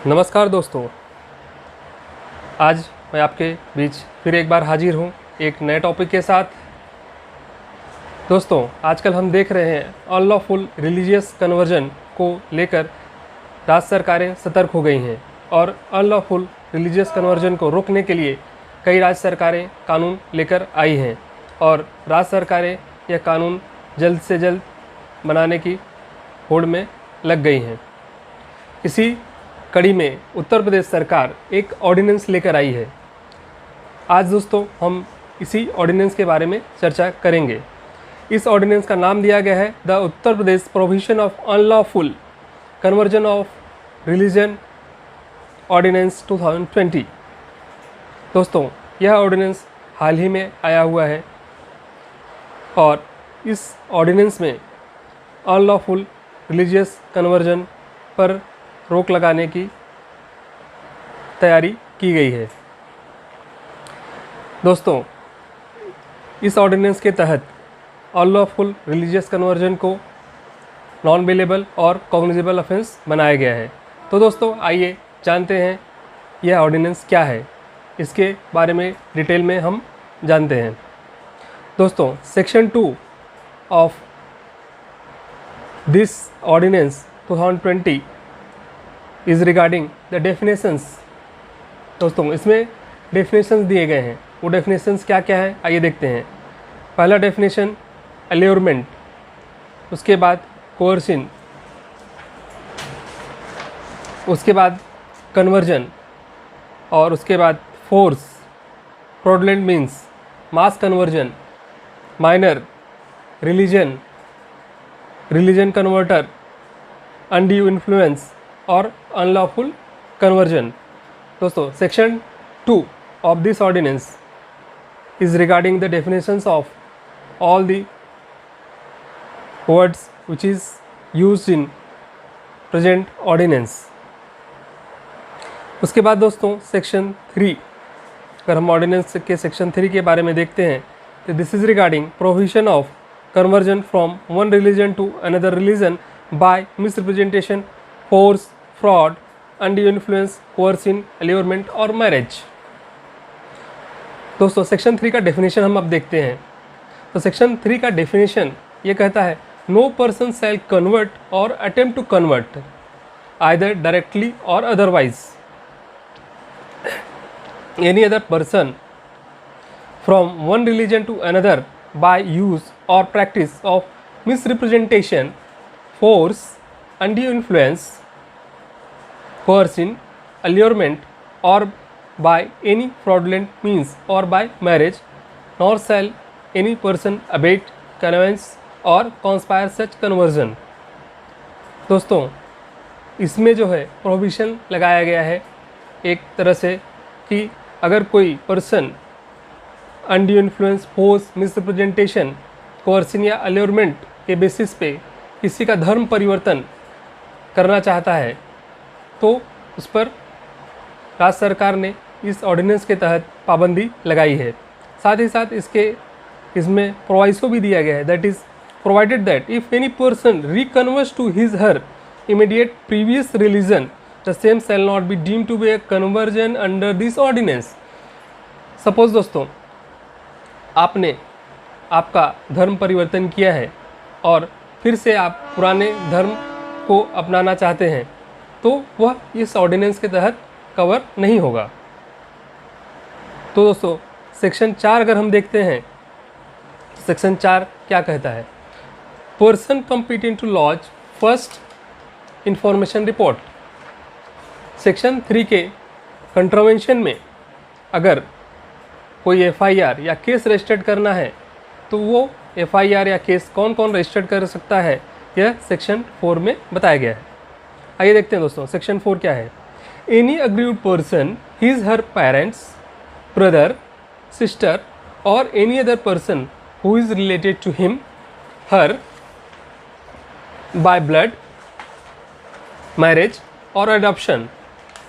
नमस्कार दोस्तों, आज मैं आपके बीच फिर एक बार हाजिर हूँ एक नए टॉपिक के साथ। दोस्तों, आजकल हम देख रहे हैं अनलॉफुल रिलीजियस कन्वर्जन को लेकर राज्य सरकारें सतर्क हो गई हैं और अनलॉफुल रिलीजियस कन्वर्जन को रोकने के लिए कई राज्य सरकारें कानून लेकर आई हैं और राज्य सरकारें यह कानून जल्द से जल्द बनाने की होड़ में लग गई हैं। इसी कड़ी में उत्तर प्रदेश सरकार एक ऑर्डिनेंस लेकर आई है। आज दोस्तों हम इसी ऑर्डिनेंस के बारे में चर्चा करेंगे। इस ऑर्डिनेंस का नाम दिया गया है the Uttar Pradesh prohibition of unlawful conversion of religion ordinance 2020। दोस्तों, यह ऑर्डिनेंस हाल ही में आया हुआ है और इस ऑर्डिनेंस में अनलॉफुल रिलीजियस कन्वर्जन पर रोक लगाने की तैयारी की गई है। दोस्तों, इस ऑर्डिनेंस के तहत अनलॉफुल रिलीजियस कन्वर्जन को नॉन बेलेबल और कॉग्निजेबल ऑफेंस बनाया गया है। तो दोस्तों, आइए जानते हैं यह ऑर्डिनेंस क्या है, इसके बारे में डिटेल में हम जानते हैं। दोस्तों, section 2 of this ordinance 2020 is regarding the definitions. दोस्तों, इसमें डेफिनेशंस दिए गए हैं। वो डेफिनेशंस क्या क्या है, आइए देखते हैं। पहला डेफिनेशन अल्योरमेंट, उसके बाद कोअर्शन, उसके बाद कन्वर्जन और उसके बाद force, fraudulent means, mass conversion, minor, religion, religion converter, undue influence और अनलॉफुल कन्वर्जन। दोस्तों, section 2 of this ordinance is regarding the definitions of all the words which is used in present ordinance। उसके बाद दोस्तों section 3, अगर हम ordinance के section 3 के बारे में देखते हैं तो this is regarding prohibition of conversion from one religion to another religion by misrepresentation, force, fraud, undue influence, coercion, allurement और मैरिज। दोस्तों, सेक्शन 3 का डेफिनेशन हम अब देखते हैं। तो सेक्शन 3 का डेफिनेशन ये कहता है नो पर्सन शैल कन्वर्ट और attempt to convert either directly और otherwise any other person from one religion to another by use और practice of misrepresentation, force, undue influence, coercion, allurement or by any fraudulent means or by marriage, nor shall any person abet, convince or conspire such conversion। दोस्तों, इसमें जो है prohibition लगाया गया है एक तरह से कि अगर कोई person undue influence, force, misrepresentation, coercion या अल्योरमेंट के बेसिस पे किसी का धर्म परिवर्तन करना चाहता है तो उस पर राज्य सरकार ने इस ऑर्डिनेंस के तहत पाबंदी लगाई है। साथ ही साथ इसमें प्रोवाइसो भी दिया गया है, that is provided that if any person reconverts to his her immediate previous religion the same shall not be deemed to be a conversion under this ordinance. Suppose दोस्तों, आपने आपका धर्म परिवर्तन किया है और फिर से आप पुराने धर्म को अपनाना चाहते हैं तो वह इस ऑर्डिनेंस के तहत कवर नहीं होगा। तो दोस्तों, सेक्शन 4 अगर हम देखते हैं, सेक्शन 4 क्या कहता है, person competent to lodge first information report. Section 3 के कंट्रावेंशन में अगर कोई FIR या केस रजिस्टर्ड करना है तो वो FIR या केस कौन कौन रजिस्टर्ड कर सकता है, यह सेक्शन 4 में बताया गया है। आइए देखते हैं दोस्तों, सेक्शन 4 क्या है। Any aggrieved person, his her parents, brother, sister और any other person who is related to him, her by blood, marriage और adoption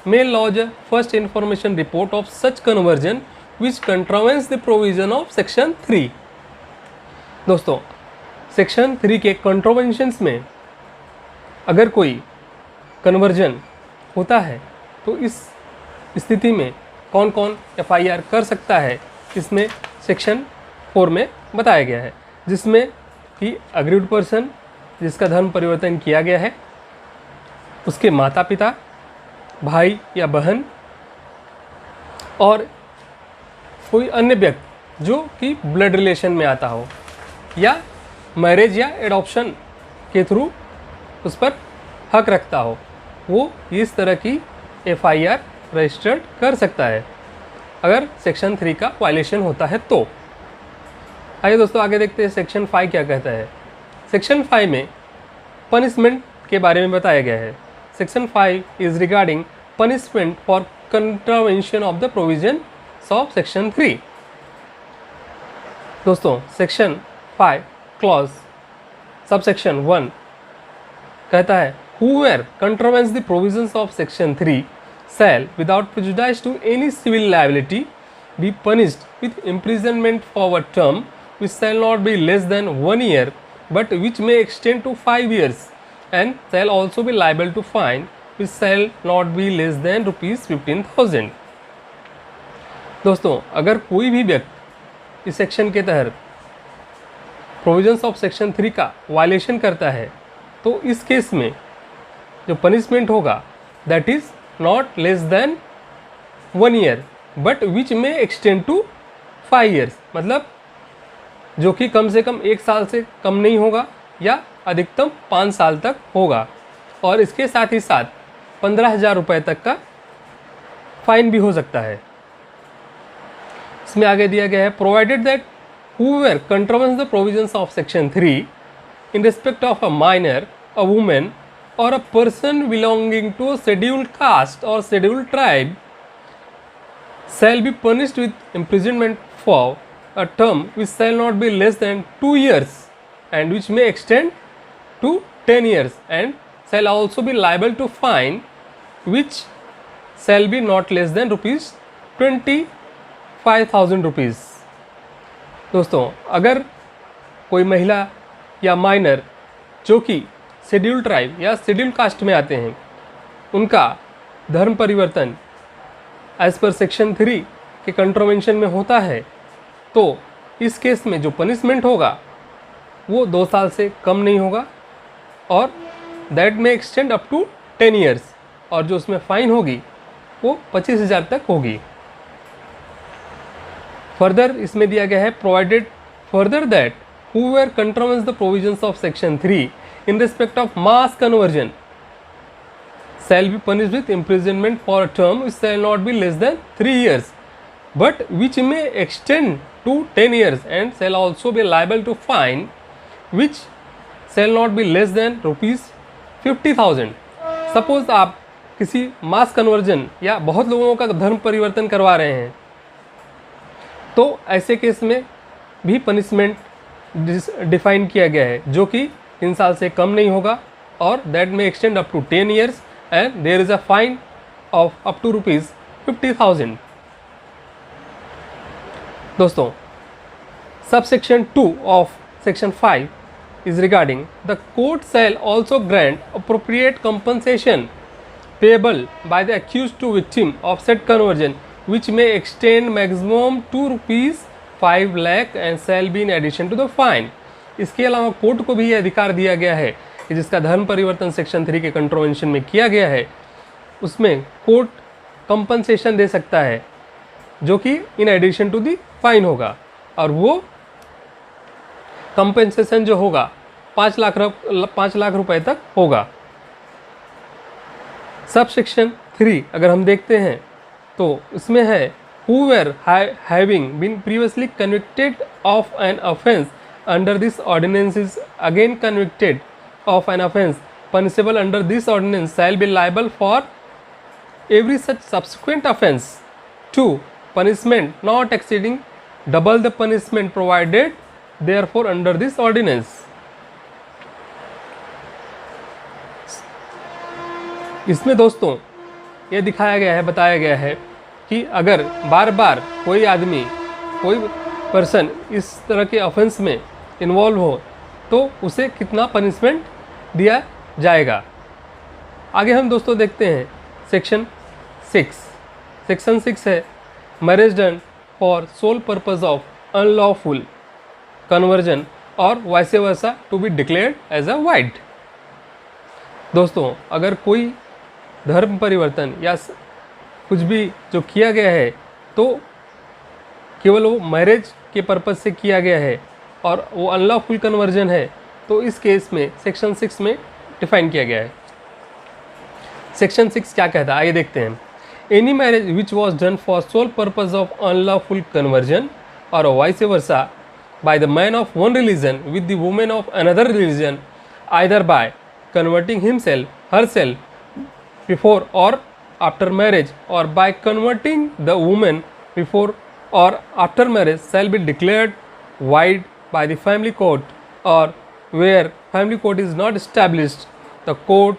may lodge a first information report of such conversion which contravenes the provision of section 3। दोस्तों, section 3 के कंट्रोवेंशंस में अगर कोई conversion होता है तो इस स्थिति में कौन कौन FIR कर सकता है, इसमें सेक्शन 4 में बताया गया है, जिसमें कि अग्रीड पर्सन जिसका धर्म परिवर्तन किया गया है, उसके माता पिता, भाई या बहन, और कोई अन्य व्यक्ति जो कि ब्लड रिलेशन में आता हो, या मैरिज या एडॉप्शन के थ्रू उस पर हक रखता हो, वो इस तरह की FIR रजिस्टर्ड कर सकता है अगर सेक्शन 3 का वायलेशन होता है तो। आइए दोस्तों आगे देखते हैं सेक्शन 5 क्या कहता है। सेक्शन 5 में पनिशमेंट के बारे में बताया गया है। Section 5 is regarding punishment for contravention of the provision of section 3। दोस्तों सेक्शन 5 क्लॉज सबसेक्शन 1 कहता है whoever contravenes the provisions of section 3 shall without prejudice to any civil liability be punished with imprisonment for a term which shall not be less than 1 year but which may extend to 5 years and shall also be liable to fine which shall not be less than rupees 15,000। दोस्तों अगर कोई भी व्यक्ति इस section के तहत provisions of section 3 का violation करता है तो इस केस में जो पनिशमेंट होगा that is not less than 1 year but which में एक्सटेंड टू 5 ईयर्स, मतलब जो कि कम से कम 1 साल से कम नहीं होगा या अधिकतम 5 साल तक होगा, और इसके साथ ही साथ 15,000 रुपये तक का फाइन भी हो सकता है। इसमें आगे दिया गया है provided that whoever contravenes the provisions of section 3 in respect of a minor, a woman or a person belonging to a scheduled caste or scheduled tribe shall be punished with imprisonment for a term which shall not be less than 2 years and which may extend to 10 years and shall also be liable to fine which shall be not less than rupees 25,000 rupees। दोस्तों अगर कोई महिला या minor जो कि schedule tribe या schedule caste में आते हैं, उनका धर्म परिवर्तन एज पर सेक्शन 3 के कंट्रोवेंशन में होता है तो इस केस में जो पनिशमेंट होगा वो 2 साल से कम नहीं होगा और that may extend up to 10 years, और जो उसमें फ़ाइन होगी वो 25,000 तक होगी। फर्दर इसमें दिया गया है provided further that whoever contravenes the provisions of section 3 in respect of mass conversion shall be punished with imprisonment for a term which shall not be less than 3 years but which may extend to 10 years and shall also be liable to fine which shall not be less than rupees 50,000। Suppose आप किसी mass conversion या बहुत लोगों का धर्म परिवर्तन करवा रहे हैं तो ऐसे केस में भी पनिशमेंट डिफाइन किया गया है जो कि 3 साल से कम नहीं होगा और that may extend up to 10 years and there is a fine of up to rupees 50,000। दोस्तों subsection 2 of section 5 is regarding the court shall also grant appropriate compensation payable by the accused to victim of said conversion which may extend maximum to rupees 5 lakh and shall be in addition to the fine। इसके अलावा court को भी यह अधिकार दिया गया है कि जिसका धर्म परिवर्तन सेक्शन 3 के कंट्रोवेंशन में किया गया है उसमें कोर्ट कंपनसेशन दे सकता है जो कि in addition to the fine होगा, और वो कंपनसेशन जो होगा 5 लाख रुपए तक होगा। सब सेक्शन 3 अगर हम देखते हैं तो इसमें है whoever having been previously convicted of an offence under this ordinance is again convicted of an offence punishable under this ordinance shall be liable for every such subsequent offence to punishment not exceeding double the punishment provided therefore under this ordinance। इसमें दोस्तों ये दिखाया गया है, बताया गया है कि अगर बार बार कोई आदमी कोई पर्सन इस तरह के ऑफेंस में इन्वॉल्व हो तो उसे कितना पनिशमेंट दिया जाएगा। आगे हम दोस्तों देखते हैं सेक्शन 6। सेक्शन 6 है marriage done for sole purpose of unlawful conversion और vice versa to be declared as a void. दोस्तों, अगर कोई धर्म परिवर्तन या कुछ भी जो किया गया है तो केवल वो मैरिज के पर्पज़ से किया गया है और वो अनलॉफुल कन्वर्जन है, तो इस केस में सेक्शन 6 में डिफाइन किया गया है। सेक्शन 6 क्या कहता है, आइए देखते हैं। Any marriage which was done for sole purpose of unlawful conversion और vice versa by the man of one religion with the woman of another religion either by converting himself herself before और after marriage और by converting the woman before और after marriage shall be declared void by the family court, or where family court is not established, the court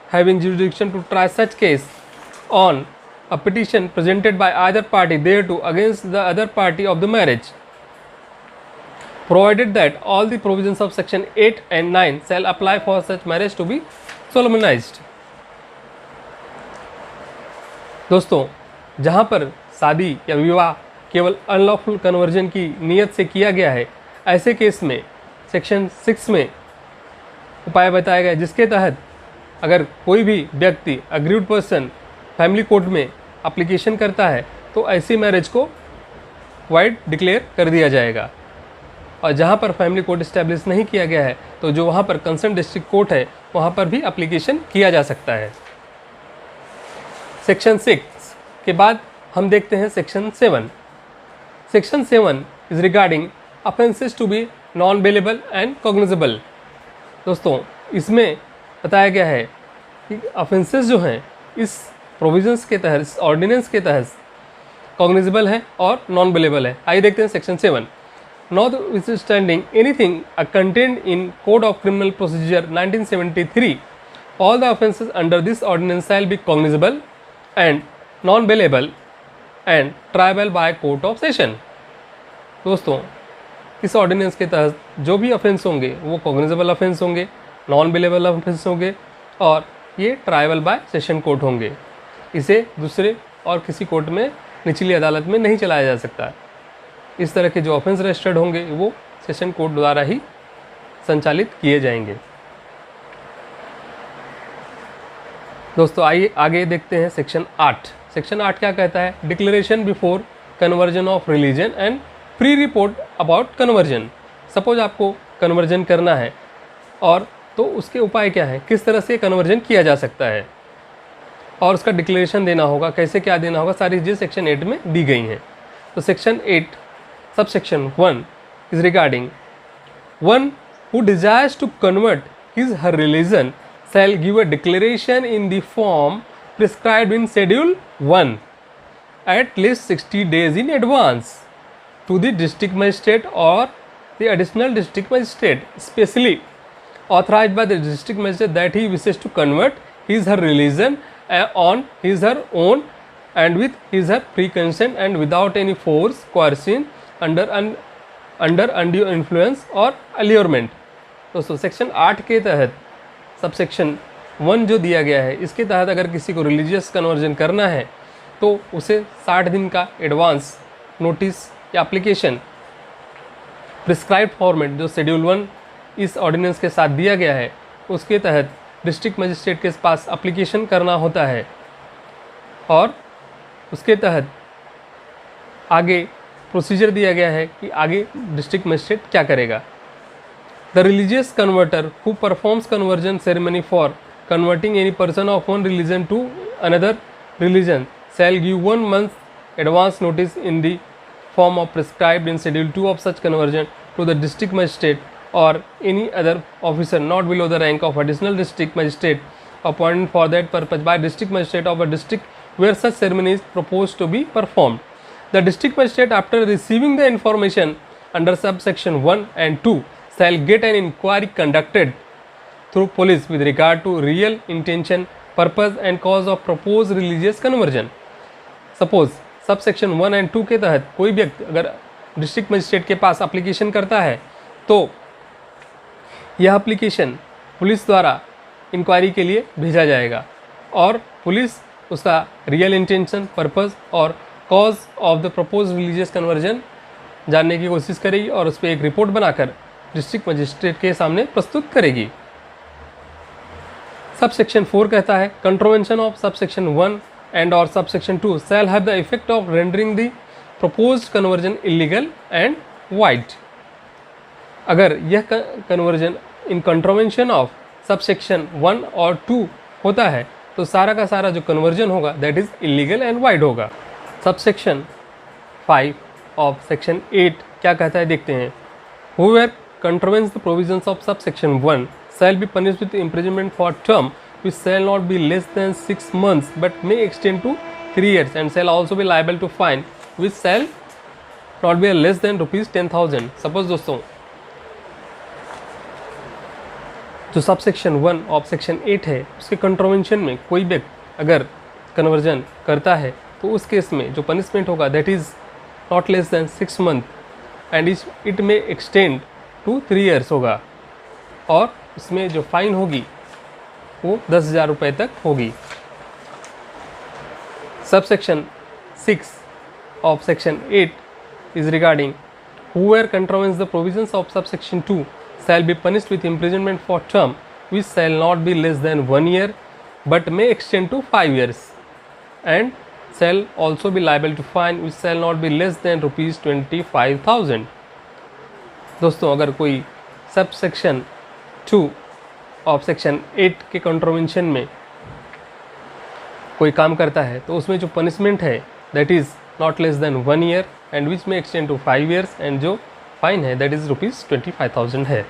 having jurisdiction to try such case on a petition presented by either party thereto against the other party of the marriage, provided that all the provisions of section 8 and 9 shall apply for such marriage to be solemnized। दोस्तों, जहाँ पर शादी या विवाह केवल unlawful conversion की नीयत से किया गया है, ऐसे केस में सेक्शन 6 में उपाय बताया गया है, जिसके तहत अगर कोई भी व्यक्ति अग्रीड पर्सन फैमिली कोर्ट में एप्लीकेशन करता है तो ऐसी मैरिज को वाइड डिक्लेयर कर दिया जाएगा। और जहाँ पर फैमिली कोर्ट इस्टेब्लिश नहीं किया गया है तो जो वहाँ पर कंसर्न डिस्ट्रिक्ट कोर्ट है वहाँ पर भी एप्लीकेशन किया जा सकता है। सेक्शन 6 के बाद हम देखते हैं section 7। Section 7 is regarding offences to be non bailable and cognizable. दोस्तों, इसमें बताया गया है कि ऑफेंसेस जो हैं इस प्रोविजंस के तहत, इस ऑर्डिनेंस के तहत कॉग्निजेबल है और नॉन बेलेबल है। आइए देखते हैं section 7। Notwithstanding anything contained in Code of Criminal Procedure 1973, all the offences under this ordinance shall be cognizable and non-bailable and triable by court of session। दोस्तों, इस ऑर्डिनेंस के तहत जो भी ऑफेंस होंगे वो कॉग्निजेबल ऑफेंस होंगे, नॉन बेलेबल ऑफेंस होंगे और ये ट्राइबल बाय सेशन कोर्ट होंगे। इसे दूसरे और किसी कोर्ट में, निचली अदालत में नहीं चलाया जा सकता। इस तरह के जो ऑफेंस रजिस्टर्ड होंगे वो सेशन कोर्ट द्वारा ही संचालित किए जाएंगे। दोस्तों, आइए आगे देखते हैं सेक्शन 8। सेक्शन 8 क्या कहता है? Declaration before conversion of religion and pre report about conversion. Suppose आपको कन्वर्जन करना है और तो उसके उपाय क्या है, किस तरह से कन्वर्जन किया जा सकता है और उसका डिक्लेरेशन देना होगा, कैसे क्या देना होगा, सारी चीज़ें सेक्शन 8 में दी गई हैं। तो section 8 subsection 1 is regarding one who desires to convert his her religion shall give a declaration in the form prescribed in schedule 1 at least 60 days in advance to the district magistrate or the additional district magistrate specially authorized by the district magistrate that he wishes to convert his her religion on his her own and with his her free consent and without any force, coercion, under undue influence और अल्योरमेंट। दोस्तों, section 8 के तहत sub section 1 जो दिया गया है, इसके तहत अगर किसी को रिलीजियस कन्वर्जन करना है तो उसे 60 दिन का एडवांस नोटिस या एप्लीकेशन प्रिस्क्राइब्ड फॉर्मेट जो शेड्यूल 1 इस ऑर्डिनेंस के साथ दिया गया है उसके तहत डिस्ट्रिक्ट मजिस्ट्रेट के पास एप्लीकेशन करना होता है और उसके तहत आगे प्रोसीजर दिया गया है कि आगे डिस्ट्रिक्ट मजिस्ट्रेट क्या करेगा। The religious converter who performs conversion ceremony for converting any person of one religion to another religion shall give 1 month advance notice in the form of prescribed in schedule 2 of such conversion to the district magistrate और any other officer not below the rank of additional district magistrate appointed for that purpose by district magistrate of a district where such ceremony is proposed to be performed। The district magistrate, after receiving the information under subsection 1 and 2, shall get an inquiry conducted through police with regard to real intention, purpose and cause of proposed religious conversion। Suppose subsection 1 and 2 के तहत कोई व्यक्ति अगर district magistrate के पास application करता है तो यह एप्लीकेशन पुलिस द्वारा इंक्वायरी के लिए भेजा जाएगा और पुलिस उसका रियल इंटेंशन, पर्पज़ और cause of the propose religious conversion जानने की कोशिश करेगी और उस पर एक रिपोर्ट बनाकर डिस्ट्रिक्ट मजिस्ट्रेट के सामने प्रस्तुत करेगी। सब सेक्शन 4 कहता है contravention of subsection 1 and और subsection 2 shall have the effect of rendering the proposed conversion illegal and void. अगर यह conversion in contravention of subsection 1 और 2 होता है तो सारा का सारा जो कन्वर्जन होगा that is illegal and void होगा। सब सेक्शन 5 ऑफ सेक्शन 8 क्या कहता है देखते हैं। Whoever contravenes the provisions of subsection 1 shall be punished with imprisonment for term which shall not be less than 6 months but may extend to 3 years and shall also be liable to fine which shall not be less than rupees 10,000। Suppose दोस्तों जो sub section 1 of section 8 है उसके कंट्रोवेंशन में कोई व्यक्ति अगर conversion करता है तो उस केस में जो पनिशमेंट होगा that is not less than 6 month and it में एक्सटेंड टू 3 ईयर्स होगा और इसमें जो फाइन होगी वो 10,000 रुपये तक होगी। Sub section 6 of section 8 is regarding whoever contravenes the provisions of subsection 2 shall be punished with imprisonment for term which shall not be less than 1 year but may extend to 5 years and shall also be liable to fine which shall not be less than rupees 25,000। दोस्तों अगर कोई sub section 2 of section 8 के कंट्रोवेंशन में कोई काम करता है तो उसमें जो पनिशमेंट है that is not less than 1 year and which में एक्सटेंड टू 5 ईयर्स एंड जो फाइन है दैट इज़ रुपीज़ 25,000 है।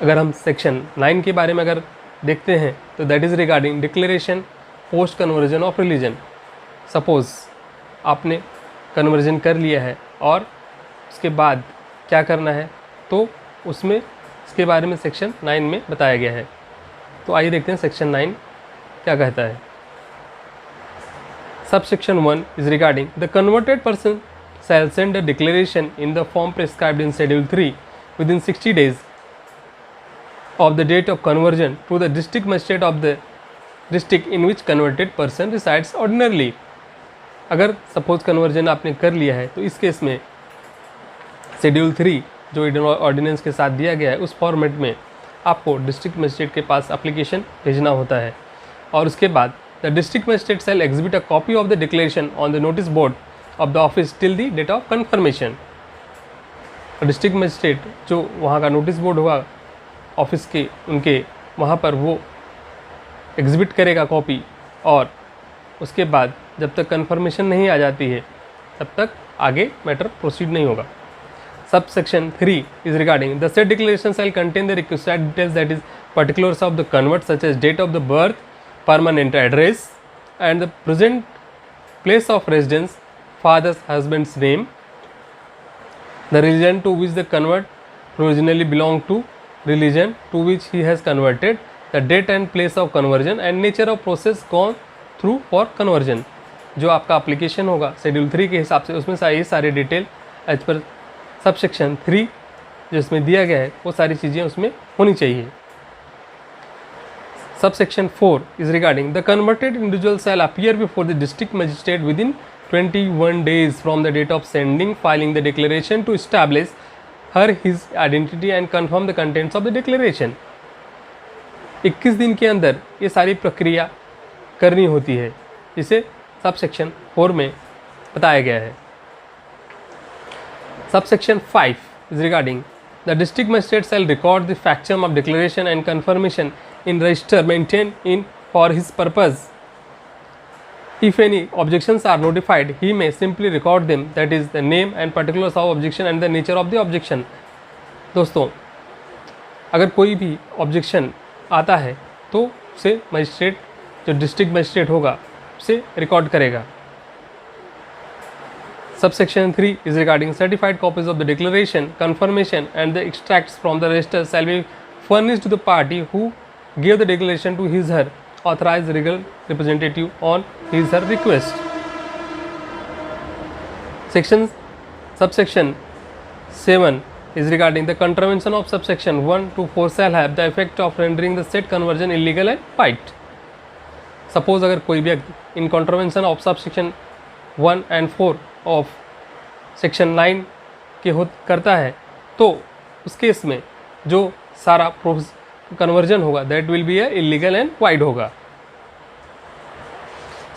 अगर हम सेक्शन 9 के बारे में अगर देखते हैं तो that is regarding declaration post conversion of religion. Suppose आपने कन्वर्जन कर लिया है और उसके बाद क्या करना है तो उसमें इसके बारे में सेक्शन 9 में बताया गया है। तो आइए देखते हैं सेक्शन 9 क्या कहता है। Sub section 1 is regarding the converted person shall send a declaration in the form prescribed in Schedule 3 within 60 days of the date of conversion to the district magistrate of the district in which converted person resides ordinarily। अगर suppose conversion आपने कर लिया है तो इस case में schedule 3 जो ordinance के साथ दिया गया है उस फॉर्मेट में आपको डिस्ट्रिक्ट मजिस्ट्रेट के पास एप्लीकेशन भेजना होता है और उसके बाद the district magistrate shall exhibit a copy of the declaration on the notice board of the office till the date of confirmation. District magistrate जो वहाँ का नोटिस बोर्ड होगा ऑफिस के उनके वहाँ पर वो एग्जिबिट करेगा कॉपी और उसके बाद जब तक कन्फर्मेशन नहीं आ जाती है तब तक आगे मैटर प्रोसीड नहीं होगा। सब section 3 is regarding the set declaration shall contain the requested details that is particulars of the convert such as date of the birth, permanent address and the present place of residence, father's husband's name, the religion to which the convert originally belonged to, religion to which he has converted, the date and place of conversion and nature of process gone through for conversion। जो आपका application होगा schedule 3 के हिसाब से उसमें ये सारे detail as per सब सेक्शन 3 जिसमें दिया गया है वो सारी चीज़ें उसमें होनी चाहिए। Sub section 4 is regarding the converted individual shell appear before the district magistrate with in 21 days from the date of sending filing the declaration to establish her his identity and confirm the contents of the declaration। 21 दिन के अंदर ये सारी प्रक्रिया करनी होती है जिसे सब सेक्शन 4 में बताया गया है। Sub section 5 is regarding the district magistrate shall record the factum of declaration and confirmation in register maintained in for his purpose। If any objections are notified, he may simply record them, that is the name and particulars of objection and the nature of the objection। दोस्तों अगर कोई भी objection आता है तो उसे magistrate जो district magistrate होगा उसे रिकॉर्ड करेगा। Subsection 3 is regarding certified copies of the declaration, confirmation and the extracts from the register shall be furnished to the party who gave the declaration to his her authorized legal representative on his her request। Subsection 7 is regarding the contravention of subsection 1 to 4 shall have the effect of rendering the said conversion illegal and void। Suppose अगर कोई व्यक्ति in contravention of subsection 1 and 4 of section 9 के करता है, तो उस case में जो सारा कन्वर्जन होगा that will be a illegal and void होगा।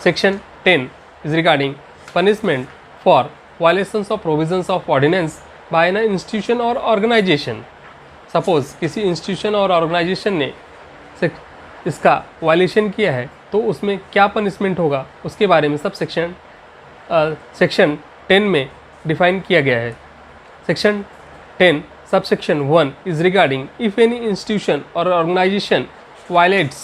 Section 10 is regarding punishment for violations of provisions of ordinance by an institution और ऑर्गेनाइजेशन। सपोज किसी इंस्टीट्यूशन और ऑर्गेनाइजेशन ने इसका वायलेशन किया है तो उसमें क्या पनिशमेंट होगा उसके बारे में सब सेक्शन 10 में डिफाइन किया गया है। Section 10 subsection 1 is regarding if any institution और organisation violates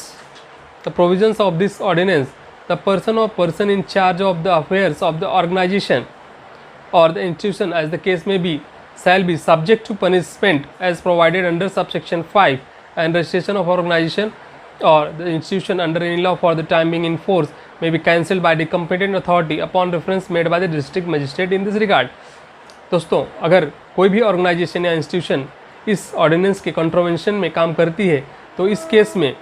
the provisions of this ordinance, the person or person in charge of the affairs of the organization or the institution as the case may be shall be subject to punishment as provided under subsection 5, and registration of organization or the institution under any law for the time being in force may be cancelled by the competent authority upon reference made by the district magistrate in this regard। दोस्तों, अगर कोई भी organisation या institution इस ordinance के कॉन्ट्रोवेंशन में काम करती है तो इस केस में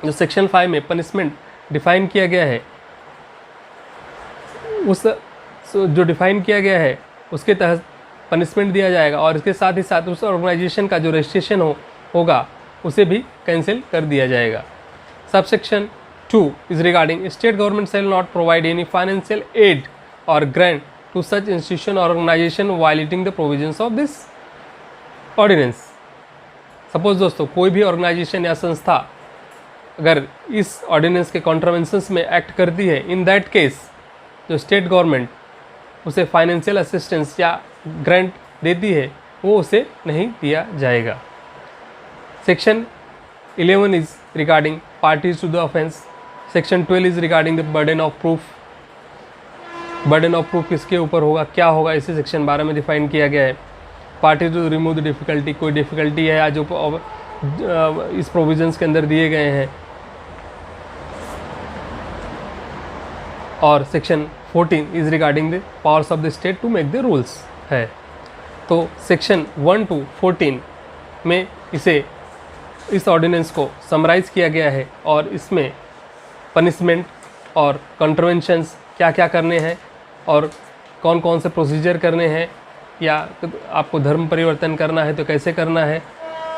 जो सेक्शन 5 में पनिशमेंट डिफाइन किया गया है उस जो डिफाइन किया गया है उसके तहत पनिशमेंट दिया जाएगा, और इसके साथ ही साथ उस ऑर्गेनाइजेशन का जो रजिस्ट्रेशन होगा उसे भी कैंसिल कर दिया जाएगा। Subsection 2 is regarding state government shall not provide any financial aid or grant to such institution और organisation violating the provisions of this ordinance. Suppose दोस्तों कोई भी ऑर्गेनाइजेशन या संस्था अगर इस ऑर्डिनेंस के कॉन्ट्रोवेंशंस में एक्ट करती है, इन दैट केस जो स्टेट गवर्नमेंट उसे फाइनेंशियल असिस्टेंस या ग्रांट देती है वो उसे नहीं दिया जाएगा। Section 11 is regarding parties to the offence. Section 12 is regarding the burden of proof. Burden of proof किसके ऊपर होगा, क्या होगा, इसी सेक्शन 12 में डिफाइन किया गया है। Party to remove the difficulty, कोई डिफ़िकल्टी है या जो इस प्रोविजंस के अंदर दिए गए हैं। और section 14 is regarding the powers of the state to make the rules है। तो सेक्शन 1 to 14 में इस ऑर्डिनेंस को समराइज़ किया गया है और इसमें पनिशमेंट और कॉन्ट्रोवेंशंस क्या क्या करने हैं और कौन कौन से प्रोसीजर करने हैं, या आपको धर्म परिवर्तन करना है तो कैसे करना है,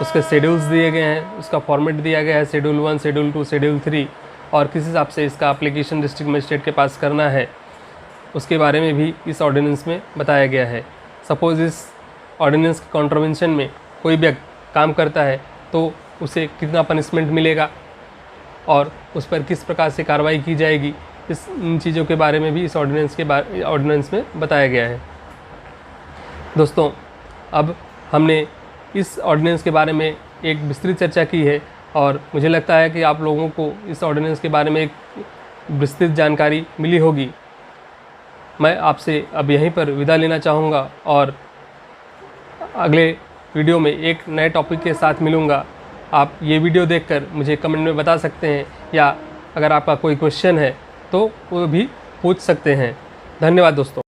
उसके शेड्यूल्स दिए गए हैं, उसका फॉर्मेट दिया गया है, शेड्यूल 1, शेड्यूल 2, शेड्यूल 3, और किस हिसाब से इसका एप्लीकेशन डिस्ट्रिक्ट मजिस्ट्रेट के पास करना है उसके बारे में भी इस ऑर्डिनेंस में बताया गया है। सपोज़ इस ऑर्डिनेंस के कॉन्ट्रोवेंशन में कोई व्यक्ति काम करता है तो उसे कितना पनिशमेंट मिलेगा और उस पर किस प्रकार से कार्रवाई की जाएगी, इन चीज़ों के बारे में भी इस ऑर्डिनेंस में बताया गया है। दोस्तों, अब हमने इस ऑर्डिनेंस के बारे में एक विस्तृत चर्चा की है और मुझे लगता है कि आप लोगों को इस ऑर्डिनेंस के बारे में एक विस्तृत जानकारी मिली होगी। मैं आपसे अब यहीं पर विदा लेना चाहूँगा और अगले वीडियो में एक नए टॉपिक के साथ मिलूँगा। आप ये वीडियो देखकर मुझे कमेंट में बता सकते हैं, या अगर आपका कोई क्वेश्चन है तो वो भी पूछ सकते हैं। धन्यवाद दोस्तों।